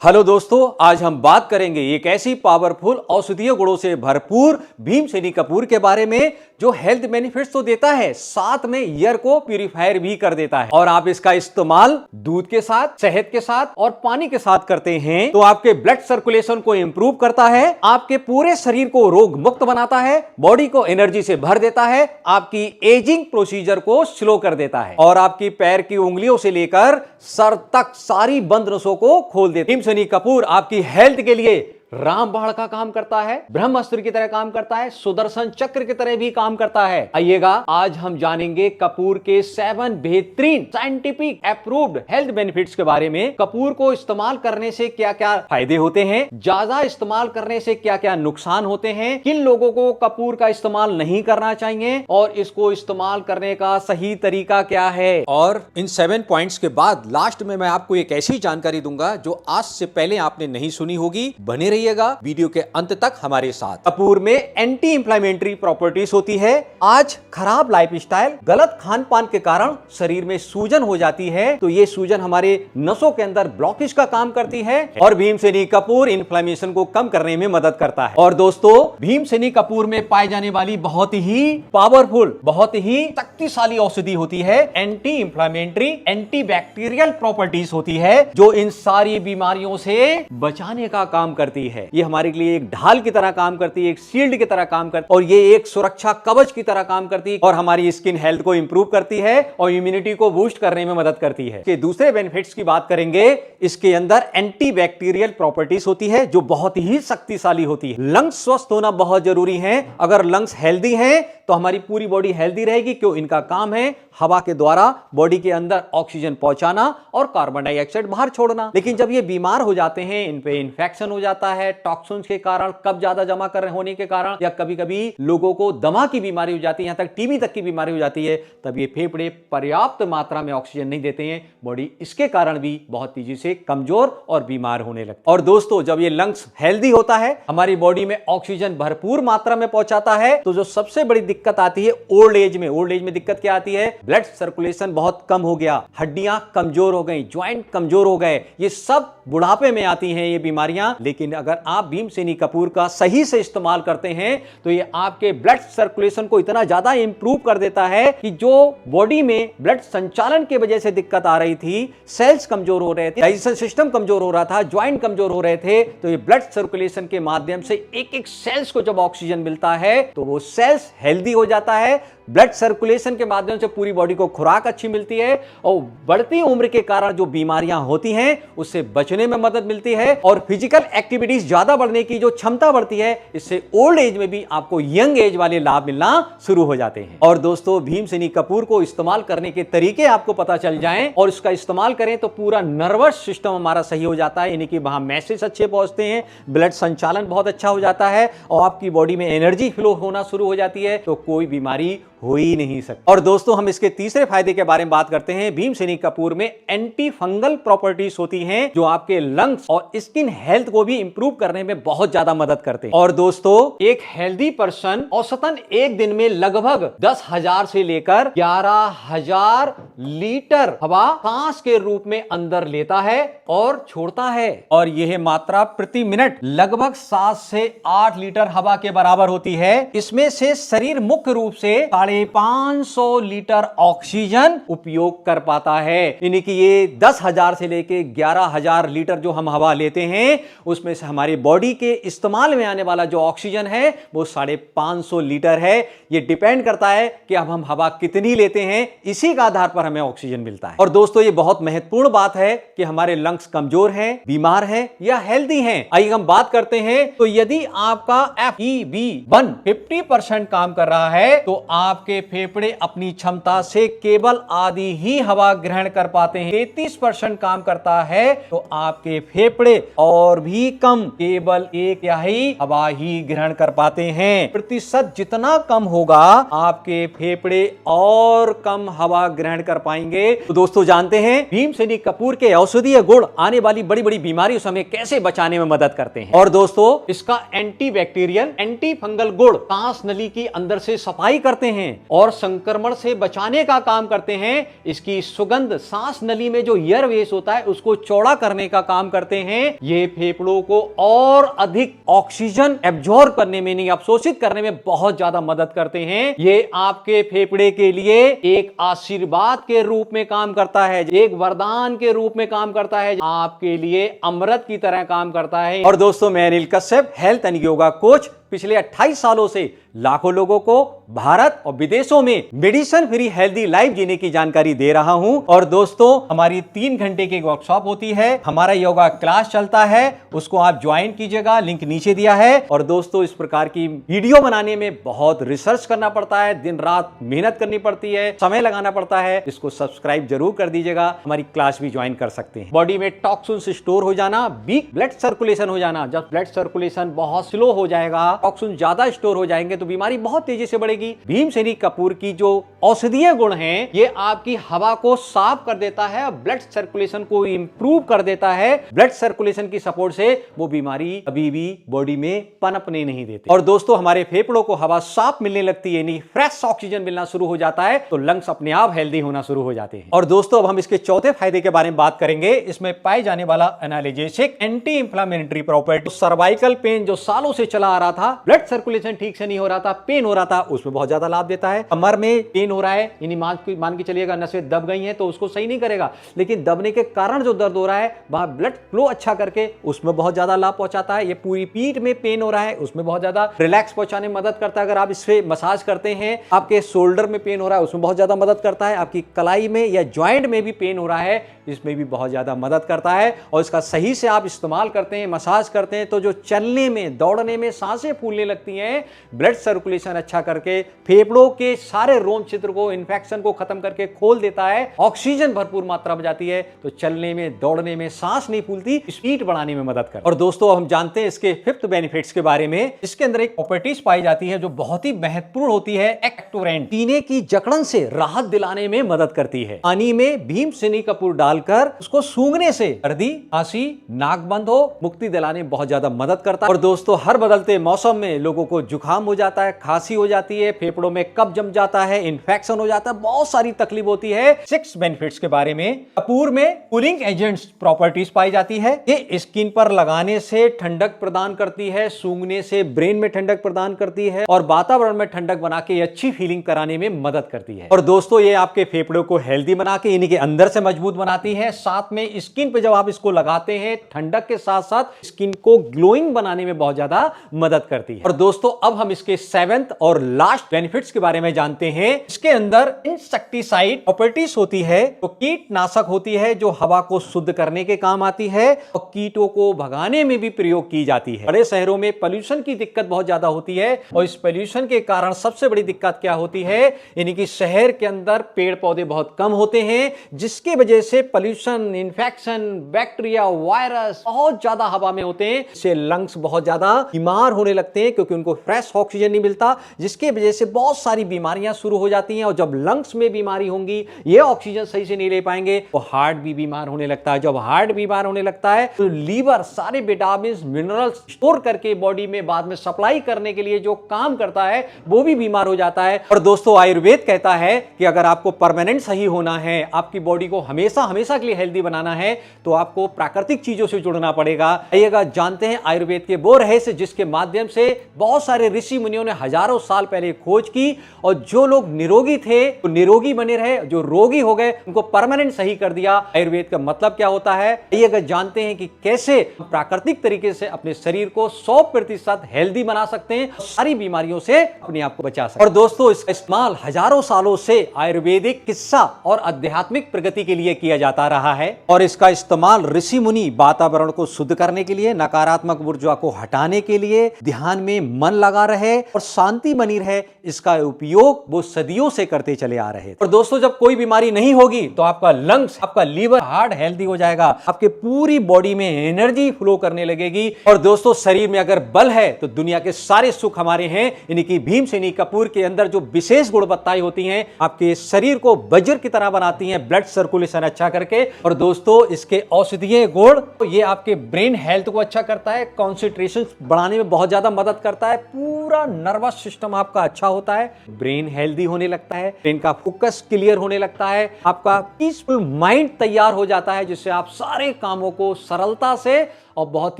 Hello दोस्तों, आज हम बात करेंगे एक ऐसी पावरफुल औषधीय गुणों से भरपूर भीमसेनी कपूर के बारे में जो हेल्थ बेनिफिट्स तो देता है, साथ में ईयर को प्यूरिफायर भी कर देता है। और आप इसका इस्तेमाल दूध के साथ, शहद के साथ और पानी के साथ करते हैं तो आपके ब्लड सर्कुलेशन को इंप्रूव करता है, आपके पूरे शरीर को रोग मुक्त बनाता है, बॉडी को एनर्जी से भर देता है, आपकी एजिंग प्रोसीजर को स्लो कर देता है और आपकी पैर की उंगलियों से लेकर सर तक सारी बंद नसों को खोल देता है। भीमसेनी कपूर आपकी हेल्थ के लिए रामबाण का काम करता है, ब्रह्मास्त्र की तरह काम करता है, सुदर्शन चक्र की तरह भी काम करता है। आइएगा, आज हम जानेंगे कपूर के 7 बेहतरीन साइंटिफिक अप्रूव्ड हेल्थ बेनिफिट्स के बारे में। कपूर को इस्तेमाल करने से क्या क्या फायदे होते हैं, ज्यादा इस्तेमाल करने से क्या क्या नुकसान होते हैं, किन लोगों को कपूर का इस्तेमाल नहीं करना चाहिए और इसको इस्तेमाल करने का सही तरीका क्या है। और इन 7 पॉइंट्स के बाद लास्ट में मैं आपको एक ऐसी जानकारी दूंगा जो आज से पहले आपने नहीं सुनी होगी। बने रहिएगा वीडियो के अंत तक हमारे साथ। कपूर में एंटी इंफ्लेमेटरी प्रॉपर्टीज होती है। आज खराब लाइफस्टाइल, गलत खान पान के कारण शरीर में सूजन हो जाती है, तो ये सूजन हमारे नसों के अंदर ब्लॉकेज का काम करती है और भीमसेनी कपूर इन्फ्लेमेशन को कम करने में मदद करता है। और दोस्तों, भीमसेनी कपूर में पाई जाने वाली बहुत ही पावरफुल, बहुत ही शक्तिशाली औषधि होती है, anti inflammatory, anti bacterial properties होती है जो इन सारी बीमारियों से बचाने का काम करती है। ये हमारे लिए एक ढाल की तरह काम करती है, एक शील्ड की तरह काम करती है और ये एक सुरक्षा कवच की तरह काम करती है और हमारी स्किन हेल्थ को इंप्रूव करती है और इम्यूनिटी को बूस्ट करने में मदद करती है। इसके दूसरे बेनिफिट्स की बात करेंगे, इसके अंदर एंटी बैक्टीरियल प्रॉपर्टीज होती है जो बहुत ही शक्तिशाली होती है। लंग्स स्वस्थ होना बहुत जरूरी है। अगर लंग्स हेल्दी हैं तो हमारी पूरी बॉडी हेल्दी रहेगी, क्यों? इनका काम है हवा के द्वारा बॉडी के अंदर ऑक्सीजन पहुंचाना और कार्बन डाइऑक्साइड बाहर छोड़ना। लेकिन जब ये बीमार हो जाते हैं, इन पे इन्फेक्शन हो जाता है, टॉक्सिन्स के कारण, कब्ज ज्यादा जमा कर होने के कारण, या कभी कभी लोगों को दमा की बीमारी हो जाती है, यहां तक टीबी तक की बीमारी हो जाती है, तब ये फेफड़े पर्याप्त मात्रा में ऑक्सीजन नहीं देते हैं, बॉडी इसके कारण भी बहुत तेजी से कमजोर और बीमार होने लगती है। और दोस्तों, जब ये लंग्स हेल्दी होता है, हमारी बॉडी में ऑक्सीजन भरपूर मात्रा में पहुंचाता है, तो जो सबसे बड़ी दिक्कत आती है ओल्ड एज में, ओल्ड एज में दिक्कत क्या आती है? ब्लड सर्कुलेशन बहुत कम हो गया, हड्डियां कमजोर हो गई, ज्वाइंट कमजोर हो गए, ये सब बुढ़ापे में आती हैं ये बीमारियां। लेकिन अगर आप भीमसेनी कपूर का सही से इस्तेमाल करते हैं तो ये आपके ब्लड सर्कुलेशन को इतना ज्यादा इंप्रूव कर देता है कि जो बॉडी में ब्लड संचालन की वजह से दिक्कत आ रही थी, सेल्स कमजोर हो रहे थे, डाइजेशन सिस्टम कमजोर हो रहा था, ज्वाइंट कमजोर हो रहे थे, तो ये ब्लड सर्कुलेशन के माध्यम से एक एक सेल्स को जब ऑक्सीजन मिलता है तो वो सेल्स हेल्दी हो जाता है। ब्लड सर्कुलेशन के माध्यम से पूरी बॉडी को खुराक अच्छी मिलती है और बढ़ती उम्र के कारण जो बीमारियां होती हैं उससे बचने में मदद मिलती है और फिजिकल एक्टिविटीज ज्यादा बढ़ने की जो क्षमता बढ़ती है, इससे ओल्ड एज में भी आपको यंग एज वाले लाभ मिलना शुरू हो जाते हैं। और दोस्तों, भीमसेनी कपूर को इस्तेमाल करने के तरीके आपको पता चल जाएं और इसका इस्तेमाल करें तो पूरा नर्वस सिस्टम हमारा सही हो जाता है, यानी कि वहां मैसेज अच्छे पहुंचते हैं, ब्लड संचालन बहुत अच्छा हो जाता है और आपकी बॉडी में एनर्जी फ्लो होना शुरू हो जाती है, तो कोई बीमारी हो ही नहीं सकती। और दोस्तों, हम इसके तीसरे फायदे के बारे में बात करते हैं। भीमसेनी कपूर में एंटी फंगल प्रॉपर्टीज होती हैं जो आपके लंग्स और स्किन हेल्थ को भी इंप्रूव करने में बहुत ज्यादा मदद करते हैं। और दोस्तों, एक हेल्दी पर्सन औसतन एक दिन में लगभग 10,000 से लेकर 11,000 लीटर हवा सांस के रूप में अंदर लेता है और छोड़ता है, और यह मात्रा प्रति मिनट लगभग 7 से 8 लीटर हवा के बराबर होती है। इसमें से शरीर मुख्य रूप से 550 लीटर ऑक्सीजन उपयोग कर पाता है, यानी कि ये 10,000 से लेके 11,000 लीटर जो हम हवा लेते हैं उसमें से हमारी बॉडी के इस्तेमाल में आने वाला जो ऑक्सीजन है वो 550 लीटर है। ये डिपेंड करता है कि अब हम हवा कितनी लेते हैं, इसी का आधार पर हमें ऑक्सीजन मिलता है। और दोस्तों, ये बहुत महत्वपूर्ण बात है कि हमारे लंग्स कमजोर हैं, बीमार हैं या हेल्दी हैं। आइए हम बात करते हैं, तो यदि आपका FEV1 50% काम कर रहा है तो आपके फेफड़े अपनी क्षमता से केवल आधी ही हवा ग्रहण कर पाते हैं। 33% काम करता है तो आपके फेफड़े और भी कम, केवल 1/3 हवा ही ग्रहण कर पाते हैं। प्रतिशत जितना कम होगा आपके फेफड़े और कम हवा ग्रहण कर पाएंगे। तो दोस्तों, जानते हैं भीमसेनी कपूर के औषधीय गुण आने वाली बड़ी बड़ी बीमारियों से हमें कैसे बचाने में मदद करते हैं। और दोस्तों, इसका एंटी बैक्टीरियल, एंटी फंगल गुण सांस नली की अंदर से सफाई करते हैं, और संक्रमण से बचाने का काम करते हैं। इसकी सुगंध सांस नली में जो एयरवेज होता है उसको चौड़ा करने का काम करते हैं। ये फेफड़ों को और अधिक ऑक्सीजन एब्जॉर्ब करने में, नहीं अवशोषित करने में बहुत ज्यादा मदद करते हैं। ये आपके फेफड़े के लिए एक आशीर्वाद के रूप में काम करता है, एक वरदान के रूप में काम करता है, आपके लिए अमृत की तरह काम करता है। और दोस्तों, मैं Anil Kashyap, health and yoga coach, पिछले 28 सालों से लाखों लोगों को भारत और विदेशों में मेडिसिन फ्री हेल्दी लाइफ जीने की जानकारी दे रहा हूं। और दोस्तों, हमारी 3 घंटे की वर्कशॉप होती है, हमारा योगा क्लास चलता है, उसको आप ज्वाइन कीजिएगा, लिंक नीचे दिया है। और दोस्तों, इस प्रकार की वीडियो बनाने में बहुत रिसर्च करना पड़ता है, दिन रात मेहनत करनी पड़ती है, समय लगाना पड़ता है। इसको सब्सक्राइब जरूर कर दीजिएगा, हमारी क्लास भी ज्वाइन कर सकते हैं। बॉडी में टॉक्सिन्स स्टोर हो जाना, वीक ब्लड सर्कुलेशन हो जाना, जब ब्लड सर्कुलेशन बहुत स्लो हो जाएगा, टॉक्सिन ज्यादा स्टोर हो जाएंगे तो बीमारी बहुत तेजी से बढ़ेगी। भीमसेनी कपूर की जो औषधीय गुण हैं, ये आपकी हवा को साफ कर देता है, ब्लड सर्कुलेशन को इंप्रूव कर देता है। ब्लड सर्कुलेशन की सपोर्ट से वो बीमारी कभी भी बॉडी में पनपने नहीं देती। और दोस्तों, हमारे फेफड़ों को हवा साफ मिलने लगती है, यानी फ्रेश ऑक्सीजन मिलना शुरू हो जाता है, तो लंग्स अपने आप हेल्दी होना शुरू हो जाते हैं। और दोस्तों, अब हम इसके चौथे फायदे के बारे में बात करेंगे। इसमें पाए जाने वाला analgesic, anti inflammatory property, cervical pain जो सालों से चला आ रहा था, ब्लड सर्कुलेशन ठीक से नहीं हो रहा था, पेन हो रहा था, उसमें बहुत ज्यादा लाभ देता है। कमर में पेन हो रहा है, यानी मान के चलिएगा नसें दब गई हैं, तो उसको सही नहीं करेगा, लेकिन दबने के कारण जो दर्द हो रहा है वहां ब्लड फ्लो अच्छा करके उसमें बहुत ज्यादा लाभ पहुंचाता है। ये पूरी पीठ में पेन हो रहा है, उसमें बहुत ज्यादा रिलैक्स पहुंचाने में मदद करता है। अगर आप इससे मसाज करते हैं, आपके शोल्डर में पेन हो रहा है, उसमें बहुत ज्यादा मदद करता है। आपकी कलाई में या ज्वाइंट में भी पेन हो रहा है, इसमें भी बहुत ज्यादा मदद करता है। और इसका सही से आप इस्तेमाल करते हैं, मसाज करते हैं, तो जो चलने में, दौड़ने में सांसें फूलने लगती हैं, ब्लड सर्कुलेशन अच्छा करके फेफड़ों के सारे रोम छिद्र को, इंफेक्शन को खत्म करके खोल देता है, ऑक्सीजन भरपूर मात्रा में जाती है, तो चलने में, दौड़ने में, सांस नहीं फूलती, स्पीड बढ़ाने में मदद करता है। और दोस्तों, हम जानते हैं इसके 5th बेनिफिट्स के बारे में। इसके अंदर एक प्रॉपर्टीज पाई जाती है जो बहुत ही महत्वपूर्ण होती है, एक्टोरेंट, सीने की जकड़न से राहत दिलाने में मदद करती है। पानी में भीमसेनी कपूर डालकर उसको सूंघने से सर्दी, खांसी, नाक बंद हो, मुक्ति दिलाने में बहुत ज्यादा मदद करता है। और दोस्तों, हर बदलते मौसम में लोगों को जुकाम हो जाता है, खांसी हो जाती है, फेफड़ों में कफ जम जाता है, इन्फेक्शन हो जाता है, बहुत सारी तकलीफ होती है। 6 बेनिफिट्स के बारे में। कपूर में कूलिंग एजेंट्स प्रॉपर्टीज पाई जाती है। ये स्किन पर लगाने से ठंडक प्रदान करती है, सूंघने से ब्रेन में ठंडक प्रदान करती है, और वातावरण में ठंडक बना के अच्छी फीलिंग कराने में मदद करती है। और दोस्तों, ये आपके फेफड़ों को हेल्दी बना के, इन्हीं के अंदर से मजबूत बनाती है। साथ में स्किन पे जब आप इसको लगाते हैं, ठंडक के साथ साथ स्किन को ग्लोइंग बनाने में बहुत ज्यादा मदद करती है। और दोस्तों, अब हम इसके 7th और लास्ट बेनिफिट्स के बारे में जानते हैं। इसके अंदर इंसेक्टिसाइड प्रॉपर्टीज होती है, तो कीटनाशक होती है जो हवा को शुद्ध करने के काम आती है और कीटों को भगाने में भी प्रयोग की जाती है। बड़े शहरों में पोल्यूशन की दिक्कत बहुत ज्यादा होती है, और इस पोल्यूशन के कारण सबसे बड़ी दिक्कत क्या होती है, यानी कि शहर के अंदर पेड़ पौधे बहुत कम होते हैं, जिसकी वजह से पोल्यूशन, इन्फेक्शन, बैक्टीरिया, वायरस बहुत ज्यादा हवा में होते हैं। इससे लंग्स बहुत ज्यादा बीमार होने लगते हैं, क्योंकि उनको फ्रेश ऑक्सीजन नहीं मिलता, जिसकी वजह से बहुत सारी बीमारियां शुरू हो जाती हैं। और जब लंग्स में बीमारी होंगी, ये ऑक्सीजन सही से नहीं ले पाएंगे, तो हार्ट भी बीमार होने लगता है। जब हार्ट बीमार होने लगता है, तो लीवर सारे विटामिन, मिनरल्स स्टोर करके बॉडी में बाद में सप्लाई करने के लिए जो काम करता है, वो भी बीमार हो जाता है। और दोस्तों, आयुर्वेद कहता है कि अगर आपको परमानेंट सही होना है, आपकी बॉडी को हमेशा हमेशा के लिए हेल्दी बनाना है, तो आपको प्राकृतिक चीजों से जुड़ना पड़ेगा। आइएगा जानते हैं आयुर्वेद के वो रहस्य जिसके माध्यम से बहुत सारे ऋषि मुनियों ने हजारों साल पहले खोज की, और जो लोग निरोगी थे वो निरोगी बने रहे, जो रोगी हो गए उनको परमानेंट सही कर दिया। आयुर्वेद का मतलब क्या होता है, आइएगा जानते हैं कि कैसे प्राकृतिक तरीके से अपने शरीर को 100% हेल्दी बना सकते हैं, सारी बीमारियों से अपने आप को बचा सकते हैं। और दोस्तों, इसका इस्तेमाल हजारों सालों से आयुर्वेदिक चिकित्सा और आध्यात्मिक प्रगति के लिए किया जाता रहा है। और इसका इस्तेमाल ऋषि मुनि वातावरण को शुद्ध करने के लिए, नकारात्मक ऊर्जा को हटाने के लिए, ध्यान में मन लगा रहे और शांति बनी रहे, इसका उपयोग वो सदियों से करते चले आ रहे थे। और दोस्तों, जब कोई बीमारी नहीं होगी तो आपका लंग्स, आपका लीवर, हार्ट हेल्दी हो जाएगा, आपके पूरी बॉडी में एनर्जी फ्लो करने लगेगी। और दोस्तों, शरीर में अगर बल है तो दुनिया के सारे सुख हमारे हैं। यानी कि भीमसेनी कपूर के अंदर जो विशेष गुणवत्ताएं होती हैं, आपके शरीर को वज्र की तरह बनाती हैं, ब्लड सर्कुलेशन अच्छा करके। और दोस्तों, इसके औषधीय गुण, तो ये आपके ब्रेन हेल्थ को अच्छा करता है, कॉन्सेंट्रेशन बढ़ाने में बहुत ज्यादा मदद करता है, पूरा नर्वस सिस्टम आपका अच्छा होता है, ब्रेन हेल्दी होने लगता है, ब्रेन का फोकस क्लियर होने लगता है, आपका पीसफुल माइंड तैयार हो जाता है, जिससे आप सारे कामों को सरलता से और बहुत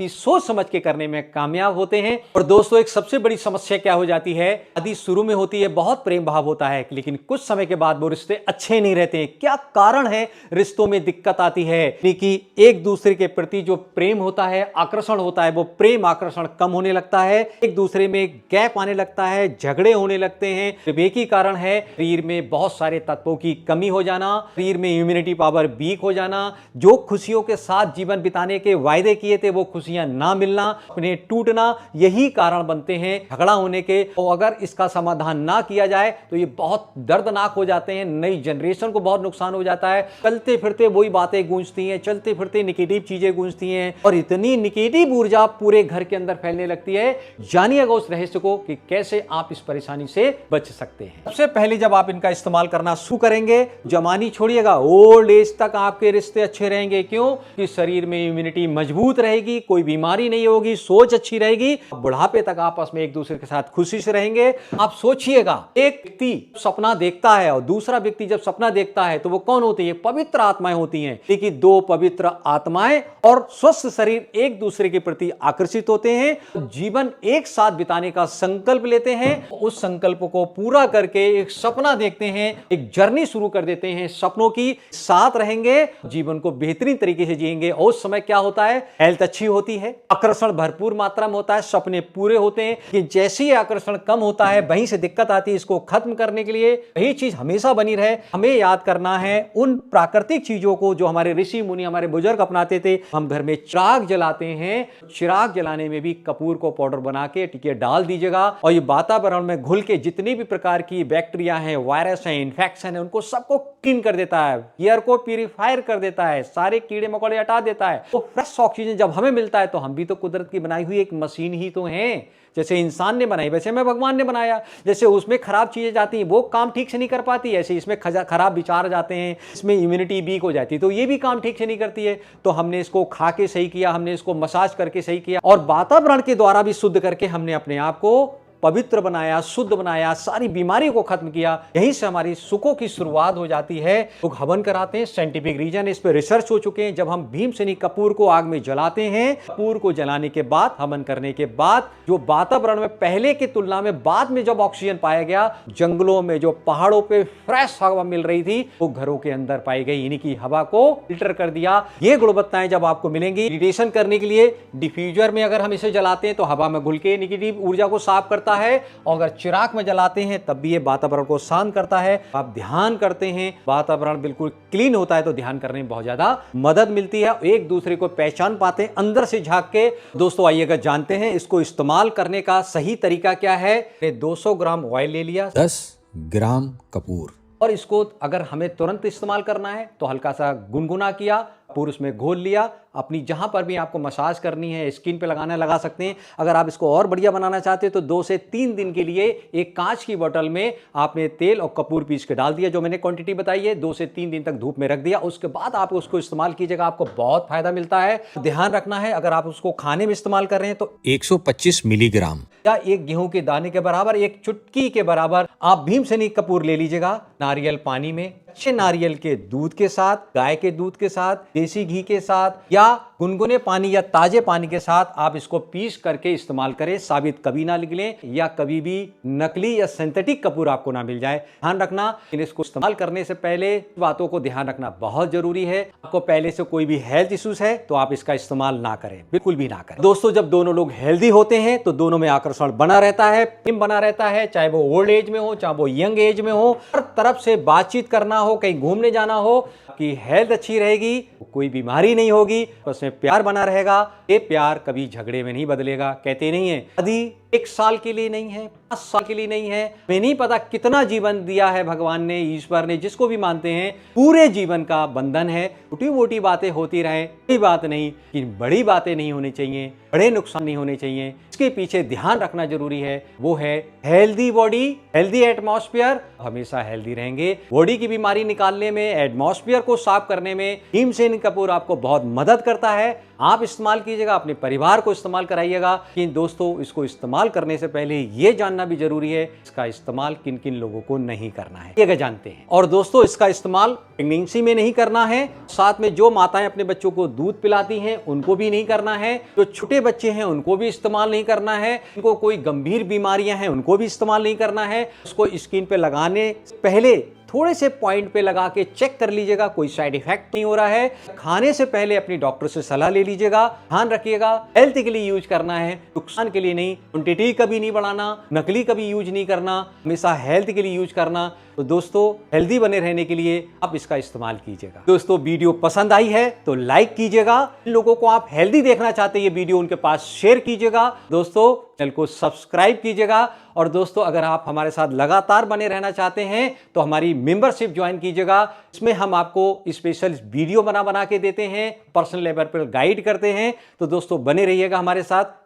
ही सोच समझ के करने में कामयाब होते हैं। और दोस्तों, एक सबसे बड़ी समस्या क्या हो जाती है, शादी शुरू में होती है, बहुत प्रेम भाव होता है, लेकिन कुछ समय के बाद वो रिश्ते अच्छे नहीं रहते हैं। क्या कारण है रिश्तों में दिक्कत आती है? कि एक दूसरे के प्रति जो प्रेम होता है, आकर्षण होता है, वो प्रेम आकर्षण कम होने लगता है, एक दूसरे में गैप आने लगता है, झगड़े होने लगते हैं। सिर्फ एक ही कारण है, शरीर में बहुत सारे तत्वों की कमी हो जाना, शरीर में इम्यूनिटी पावर वीक हो जाना, जो खुशियों के साथ जीवन बिताने के वायदे किए थे वो खुशियां ना मिलना, उन्हें टूटना, यही कारण बनते हैं झगड़ा होने के। और अगर इसका समाधान ना किया जाए तो ये बहुत दर्दनाक हो जाते हैं, नई जनरेशन को बहुत नुकसान हो जाता है। चलते फिरते वही बातें गूंजती हैं, चलते फिरते नेगेटिव चीजें गूंजती हैं और इतनी नेगेटिव ऊर्जा पूरे घर के अंदर फैलने लगती है। जानिएगा उस रहस्य को कि कैसे आप इस परेशानी से बच सकते हैं। सबसे पहले जब आप इनका इस्तेमाल करना शुरू करेंगे, जवानी छोड़िएगा, ओल्ड एज तक आपके रिश्ते अच्छे रहेंगे। क्यों? कि शरीर में इम्यूनिटी मजबूत रहेगी, कोई बीमारी नहीं होगी, सोच अच्छी रहेगी, बुढ़ापे तक आपस में एक दूसरे के साथ खुशी से रहेंगे। आप सोचिएगा, एक व्यक्ति सपना देखता है और दूसरा व्यक्ति जब सपना देखता है तो वो कौन होती है? पवित्र आत्माएं होती हैं। लेकिन दो पवित्र आत्माएं और स्वस्थ शरीर एक दूसरे के प्रति आकर्षित होते हैं, जीवन एक साथ बिताने का संकल्प लेते हैं, उस संकल्प को पूरा करके एक सपना देखते हैं, एक जर्नी शुरू कर देते हैं सपनों की, साथ रहेंगे, जीवन को बेहतरीन तरीके से जिएंगे। और उस समय क्या होता है? हेल्थ अच्छी होती है, आकर्षण भरपूर मात्रा में होता है, सपने पूरे होते हैं। कि जैसे ही आकर्षण कम होता है वहीं से दिक्कत आती है। इसको खत्म करने के लिए यही चीज हमेशा बनी रहे, हमें याद करना है उन प्राकृतिक चीजों को जो हमारे ऋषि मुनि, हमारे बुजुर्ग अपनाते थे। हम घर में चिराग जलाते हैं, चिराग जलाने में भी कपूर को पाउडर बना के टिके डाल दीजिएगा और ये वातावरण में घुल के जितनी भी प्रकार की बैक्टीरिया हैं, वायरस हैं, इन्फेक्शन है, उनको सबको क्लीन कर देता है, एयर को प्यूरिफायर कर देता है, सारे कीड़े मकोड़े हटा देता है। तो फ्रेश ऑक्सीजन जब हमें मिलता है तो हम भी तो कुदरत की बनाई हुई एक मशीन ही तो हैं। जैसे इंसान ने बनाई वैसे मैं भगवान ने बनाया। जैसे उसमें खराब चीजें जाती हैं वो काम ठीक से नहीं कर पाती, ऐसे इसमें खराब विचार जाते हैं, इसमें इम्यूनिटी वीक हो जाती है तो ये भी काम ठीक से नहीं करती है। तो हमने इसको खा के सही किया, हमने इसको मसाज करके सही किया और वातावरण के द्वारा भी शुद्ध करके हमने अपने आप को पवित्र बनाया, शुद्ध बनाया, सारी बीमारियों को खत्म किया। यहीं से हमारी सुखों की शुरुआत हो जाती है। लोग हवन कराते हैं, साइंटिफिक रीजन इस पे रिसर्च हो चुके हैं। जब हम भीमसेनी कपूर को आग में जलाते हैं, कपूर को जलाने के बाद, हवन करने के बाद जो वातावरण में पहले की तुलना में बाद में जब ऑक्सीजन पाया गया, जंगलों में जो पहाड़ों पे फ्रेश हवा मिल रही थी वो घरों के अंदर पाई गई, यानी कि हवा को फिल्टर कर दिया। ये गुणवत्ताएं जब आपको मिलेंगी, मेडिटेशन करने के लिए डिफ्यूजर में अगर हम इसे जलाते हैं तो हवा में घुल के नेगेटिव ऊर्जा को साफ करता है, और अगर चिराग में जलाते हैं तब भी ये वातावरण को शांत करता है। आप ध्यान करते हैं, वातावरण बिल्कुल क्लीन होता है तो ध्यान करने में बहुत ज्यादा मदद मिलती है, एक दूसरे को पहचान पाते हैं अंदर से झांक के। दोस्तों आइएगा जानते हैं इसको इस्तेमाल करने का सही तरीका क्या है। 200 ग्राम ऑयल ले लिया, 10 ग्राम कपूर, और इसको अगर हमें तुरंत इस्तेमाल करना है तो हल्का सा गुनगुना किया, पूरा उसमें घोल लिया। अपनी जहां पर भी आपको मसाज करनी है, स्किन पे लगाना है, लगा सकते हैं। अगर आप इसको और बढ़िया बनाना चाहते हैं तो 2 से 3 दिन के लिए एक कांच की बोतल में आपने तेल और कपूर पीस के डाल दिया, जो मैंने क्वांटिटी बताई है, 2 से 3 दिन तक धूप में रख दिया। उसके बाद आप उसको इस्तेमाल कीजिएगा, आपको बहुत फायदा मिलता है। ध्यान रखना है, अगर आप उसको खाने में इस्तेमाल कर रहे हैं तो 125 मिलीग्राम या एक गेहूं के दाने के बराबर, एक चुटकी के बराबर आप भीमसेनी कपूर ले लीजिएगा। नारियल पानी में, अच्छे नारियल के दूध के साथ, गाय के दूध के साथ, देसी घी के साथ या गुनगुने पानी या ताजे पानी के साथ आप इसको पीस करके इस्तेमाल करें। साबित कभी ना निकले या कभी भी नकली या सिंथेटिक कपूर आपको ना मिल जाए। ध्यान रखना, इसको इस्तेमाल करने से पहले बातों को ध्यान रखना बहुत जरूरी है। आपको पहले से कोई भी हेल्थ इश्यूज है तो आप इसका इस्तेमाल ना करें, बिल्कुल भी ना करें। दोस्तों जब दोनों लोग हेल्दी होते हैं तो दोनों में आकर्षण बना रहता है, प्रेम बना रहता है, चाहे वो ओल्ड एज में हो चाहे वो यंग एज में हो। हर तरफ से बातचीत करना हो, कहीं घूमने जाना हो, कि हेल्थ अच्छी रहेगी, कोई बीमारी नहीं होगी, उसमें प्यार बना रहेगा। ये प्यार कभी झगड़े में नहीं बदलेगा। कहते नहीं है यदि 1 साल के लिए नहीं है, 5 साल के लिए नहीं है, मैं नहीं पता कितना जीवन दिया है भगवान ने, ईश्वर ने, जिसको भी मानते हैं, पूरे जीवन का बंधन है। छोटी मोटी बातें होती रहे, कोई बात नहीं, कि बड़ी बातें नहीं होनी चाहिए, बड़े नुकसान नहीं होने चाहिए। इसके पीछे ध्यान रखना जरूरी है, वो है हेल्दी बॉडी, हेल्दी एटमॉस्फेयर। हमेशा हेल्दी रहेंगे। बॉडी की बीमारी निकालने में, एटमॉस्फेयर को साफ करने में भीमसेनी कपूर आपको बहुत मदद करता है। आप इस्तेमाल कीजिएगा, अपने परिवार को इस्तेमाल कराइएगा। कि दोस्तों इसको इस्तेमाल इस्तेमाल करने से पहले ये जानना भी जरूरी है इसका इस्तेमाल किन किन लोगों को नहीं करना है, ये जानते हैं। और दोस्तों, इसका इस्तेमाल प्रेगनेंसी में नहीं करना है, साथ में जो माताएं अपने बच्चों को दूध पिलाती हैं उनको भी नहीं करना है, जो छोटे बच्चे हैं उनको भी इस्तेमाल नहीं करना है, इनको कोई गंभीर बीमारियां हैं उनको भी इस्तेमाल नहीं करना है। उसको स्किन पे लगाने से पहले थोड़े से पॉइंट पे लगा के चेक कर लीजिएगा कोई साइड इफेक्ट नहीं हो रहा है। खाने से पहले अपनी डॉक्टर से सलाह ले लीजिएगा। ध्यान रखिएगा, हेल्थ के लिए यूज करना है, नुकसान के लिए नहीं। क्वांटिटी कभी नहीं बढ़ाना, नकली कभी यूज नहीं करना, हमेशा हेल्थ के लिए यूज करना। तो दोस्तों, हेल्दी बने रहने के लिए आप इसका इस्तेमाल कीजिएगा। दोस्तों, वीडियो पसंद आई है तो लाइक कीजिएगा। जिन लोगों को आप हेल्दी देखना चाहते हैं ये वीडियो उनके पास शेयर कीजिएगा। दोस्तों, चैनल को सब्सक्राइब कीजिएगा। और दोस्तों, अगर आप हमारे साथ लगातार बने रहना चाहते हैं तो हमारी मेंबरशिप ज्वाइन कीजिएगा। इसमें हम आपको स्पेशल वीडियो बना के देते हैं, पर्सनल लेवल पर गाइड करते हैं। तो दोस्तों, बने रहिएगा हमारे साथ।